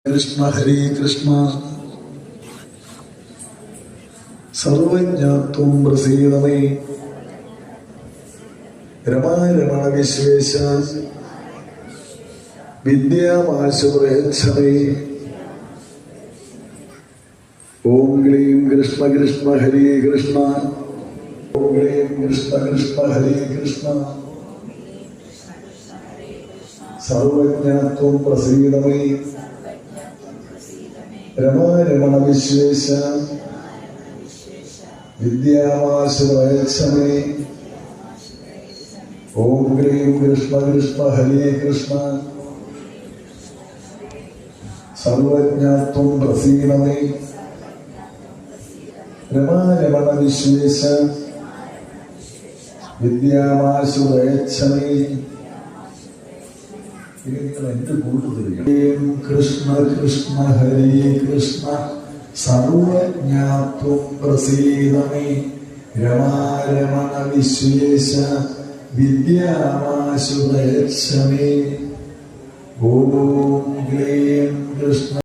കൃഷ്ണ ഹരേ കൃഷ്ണ. സർവജ്ഞാത്വം പ്രസീദമേ രമാരമണ വിശ്വേശ വിദ്യാമാശുപ്രയച്ഛമേ. ഓം ക്ലീം കൃഷ്ണ കൃഷ്ണ ഹരേ കൃഷ്ണ. ഓം ക്ലീം കൃഷ്ണ കൃഷ്ണ ഹരേ കൃഷ്ണ. സർവജ്ഞാത്വം പ്രസീദമേ രമാരമണ വിശ്വേശ വിദ്യാമാശുപ്രയച്ഛമേ. ഓം ക്ലീം കൃഷ്ണ കൃഷ്ണ ഹരേ കൃഷ്ണ. സർവജ്ഞാത്വം പ്രസീദമേ രമാരമണ വിശ്വേശ വിദ്യാമാശുപ്രയച്ഛമേ. എന്റെ കൂട്ടുതലും കൃഷ്ണ കൃഷ്ണ ഹരേ കൃഷ്ണ. സർവജ്ഞാത്വം പ്രസീദമേ രമാരമണ വിശ്വേശ വിദ്യാമാശുപ്രയച്ഛമേ. ഓം ക്ലീം കൃഷ്ണ